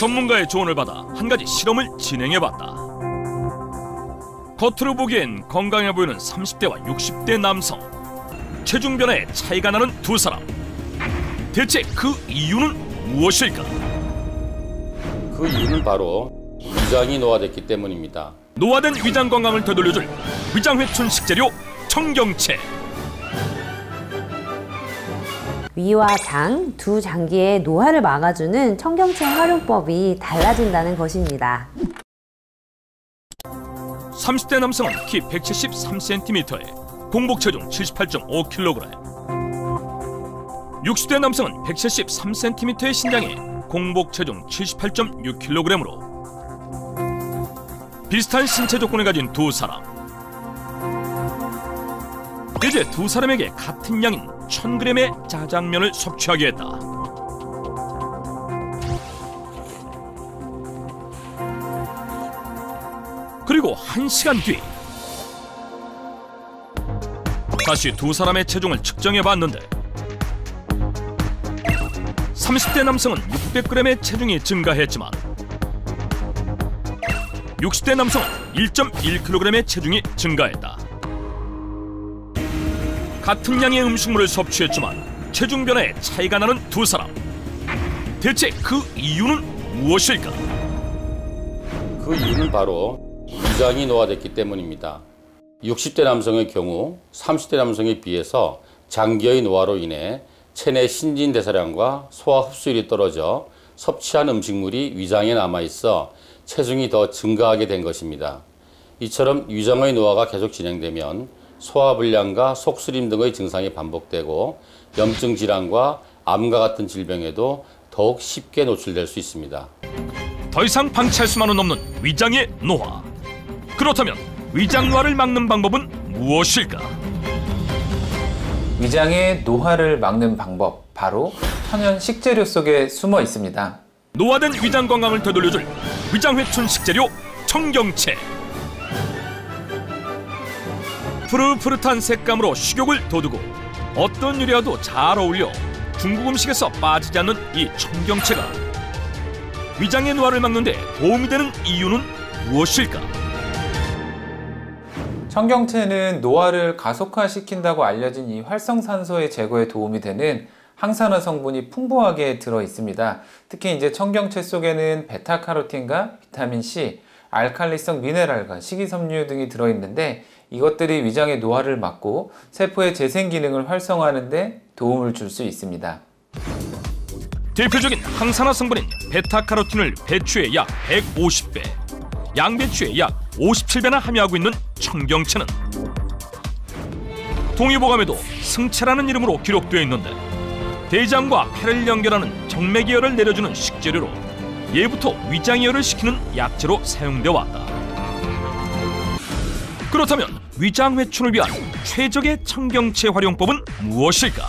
전문가의 조언을 받아 한 가지 실험을 진행해봤다. 겉으로 보기엔 건강해 보이는 30대와 60대 남성, 체중 변화에 차이가 나는 두 사람. 대체 그 이유는 무엇일까? 그 이유는 바로 위장이 노화됐기 때문입니다. 노화된 위장 건강을 되돌려줄 위장회춘 식재료 청경채. 위와 장, 두 장기의 노화를 막아주는 청경채 활용법이 달라진다는 것입니다. 30대 남성은 키 173cm에 공복 체중 78.5kg, 60대 남성은 173cm의 신장에 공복 체중 78.6kg으로 비슷한 신체 조건을 가진 두 사람. 이제 두 사람에게 같은 양인 1000g의 짜장면을 섭취하게 했다. 그리고 1시간 뒤 다시 두 사람의 체중을 측정해봤는데 30대 남성은 600g의 체중이 증가했지만 60대 남성은 1.1kg의 체중이 증가했다. 같은 양의 음식물을 섭취했지만 체중 변화에 차이가 나는 두 사람. 대체 그 이유는 무엇일까? 그 이유는 바로 위장이 노화됐기 때문입니다. 60대 남성의 경우 30대 남성에 비해서 장기의 노화로 인해 체내 신진대사량과 소화 흡수율이 떨어져 섭취한 음식물이 위장에 남아있어 체중이 더 증가하게 된 것입니다. 이처럼 위장의 노화가 계속 진행되면 소화불량과 속쓰림 등의 증상이 반복되고 염증 질환과 암과 같은 질병에도 더욱 쉽게 노출될 수 있습니다. 더 이상 방치할 수만은 없는 위장의 노화. 그렇다면 위장 노화를 막는 방법은 무엇일까? 위장의 노화를 막는 방법, 바로 천연 식재료 속에 숨어 있습니다. 노화된 위장 건강을 되돌려줄 위장회춘 식재료 청경채. 푸릇푸릇한 색감으로 식욕을 돋우고 어떤 요리와도 잘 어울려 중국 음식에서 빠지지 않는 이 청경채가 위장의 노화를 막는 데 도움이 되는 이유는 무엇일까? 청경채는 노화를 가속화시킨다고 알려진 이 활성산소의 제거에 도움이 되는 항산화 성분이 풍부하게 들어 있습니다. 특히 이제 청경채 속에는 베타카로틴과 비타민-C, 알칼리성 미네랄과 식이섬유 등이 들어 있는데 이것들이 위장의 노화를 막고 세포의 재생 기능을 활성화하는 데 도움을 줄 수 있습니다. 대표적인 항산화 성분인 베타카로틴을 배추의 약 150배, 양배추의 약 57배나 함유하고 있는 청경채는 동의보감에도 승채라는 이름으로 기록되어 있는데 대장과 폐를 연결하는 정맥이열을 내려주는 식재료로 예부터 위장이열을 시키는 약재로 사용되어 왔다. 그렇다면 위장회춘을 위한 최적의 청경채 활용법은 무엇일까?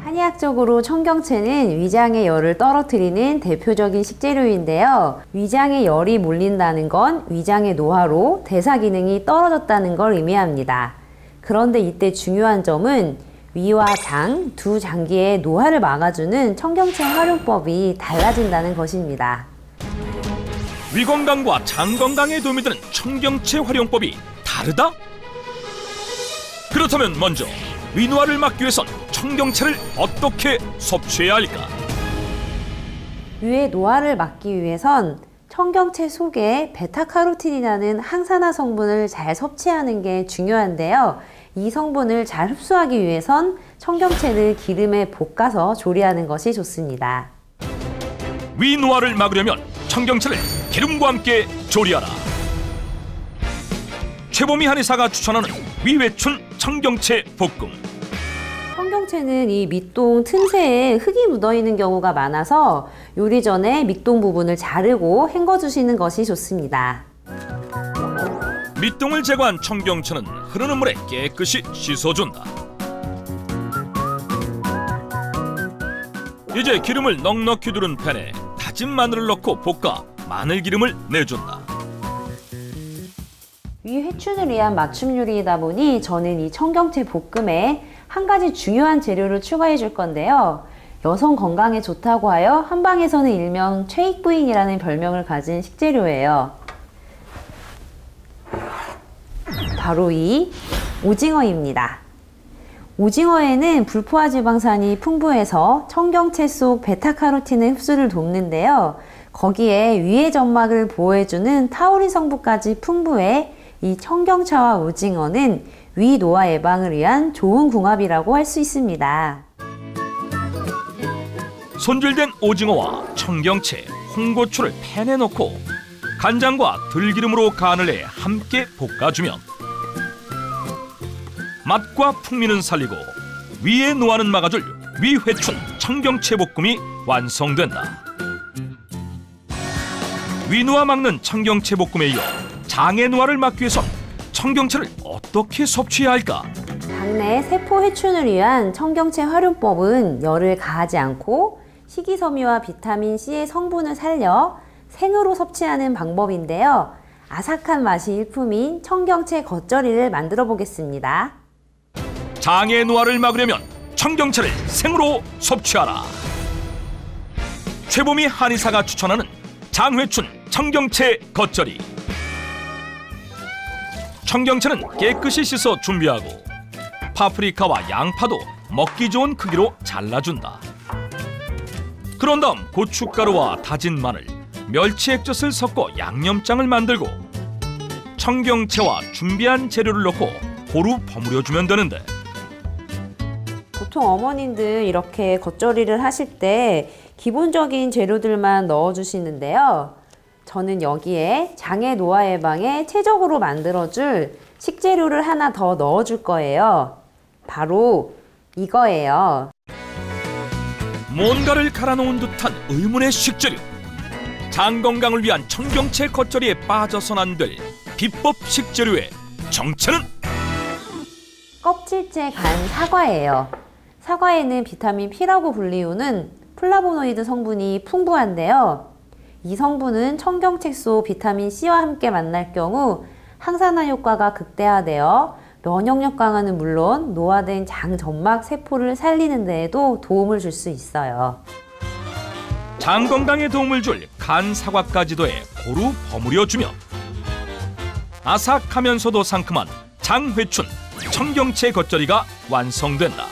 한의학적으로 청경채는 위장의 열을 떨어뜨리는 대표적인 식재료인데요. 위장에 열이 몰린다는 건 위장의 노화로 대사 기능이 떨어졌다는 걸 의미합니다. 그런데 이때 중요한 점은 위와 장, 두 장기의 노화를 막아주는 청경채 활용법이 달라진다는 것입니다. 위 건강과 장 건강에 도움이 되는 청경채 활용법이 다르다? 그렇다면 먼저 위노화를 막기 위해선 청경채를 어떻게 섭취해야 할까? 위의 노화를 막기 위해선 청경채 속에 베타카로틴이라는 항산화 성분을 잘 섭취하는 게 중요한데요. 이 성분을 잘 흡수하기 위해선 청경채를 기름에 볶아서 조리하는 것이 좋습니다. 위노화를 막으려면 청경채를 기름과 함께 조리하라. 최보미 한의사가 추천하는 위회춘 청경채 볶음. 청경채는 이 밑동 틈새에 흙이 묻어있는 경우가 많아서 요리 전에 밑동 부분을 자르고 헹궈주시는 것이 좋습니다. 밑동을 제거한 청경채는 흐르는 물에 깨끗이 씻어준다. 이제 기름을 넉넉히 두른 팬에 다진 마늘을 넣고 볶아 마늘기름을 내준다. 위회춘을 위한 맞춤 요리이다 보니 저는 이 청경채 볶음에 한 가지 중요한 재료를 추가해 줄 건데요. 여성 건강에 좋다고 하여 한방에서는 일명 최익부인이라는 별명을 가진 식재료예요. 바로 이 오징어입니다. 오징어에는 불포화 지방산이 풍부해서 청경채 속 베타카로틴의 흡수를 돕는데요. 거기에 위의 점막을 보호해주는 타우린 성분까지 풍부해 이 청경채와 오징어는 위 노화 예방을 위한 좋은 궁합이라고 할 수 있습니다. 손질된 오징어와 청경채, 홍고추를 팬에 넣고 간장과 들기름으로 간을 해 함께 볶아주면 맛과 풍미는 살리고 위에 노화는 막아줄 위회춘 청경채 볶음이 완성된다. 위노화 막는 청경채 볶음에 이어 장의 노화를 막기 위해선 청경채를 어떻게 섭취해야 할까? 장내 세포 회춘을 위한 청경채 활용법은 열을 가하지 않고 식이섬유와 비타민 C의 성분을 살려 생으로 섭취하는 방법인데요. 아삭한 맛이 일품인 청경채 겉절이를 만들어 보겠습니다. 장의 노화를 막으려면 청경채를 생으로 섭취하라. 최보미 한의사가 추천하는 장회춘 청경채 겉절이. 청경채는 깨끗이 씻어 준비하고 파프리카와 양파도 먹기 좋은 크기로 잘라준다. 그런 다음 고춧가루와 다진 마늘, 멸치 액젓을 섞어 양념장을 만들고 청경채와 준비한 재료를 넣고 고루 버무려주면 되는데, 보통 어머님들 이렇게 겉절이를 하실 때 기본적인 재료들만 넣어주시는데요. 저는 여기에 장의 노화 예방에 최적으로 만들어줄 식재료를 하나 더 넣어줄 거예요. 바로 이거예요. 뭔가를 갈아놓은 듯한 의문의 식재료. 장 건강을 위한 청경채 겉절이에 빠져선 안 될 비법 식재료의 정체는? 껍질째 간 사과예요. 사과에는 비타민 P라고 불리우는 플라보노이드 성분이 풍부한데요. 이 성분은 청경채 속 비타민 C와 함께 만날 경우 항산화 효과가 극대화되어 면역력 강화는 물론 노화된 장 점막 세포를 살리는 데에도 도움을 줄 수 있어요. 장 건강에 도움을 줄 간 사과까지도 해 고루 버무려주면 아삭하면서도 상큼한 장회춘 청경채 겉절이가 완성된다.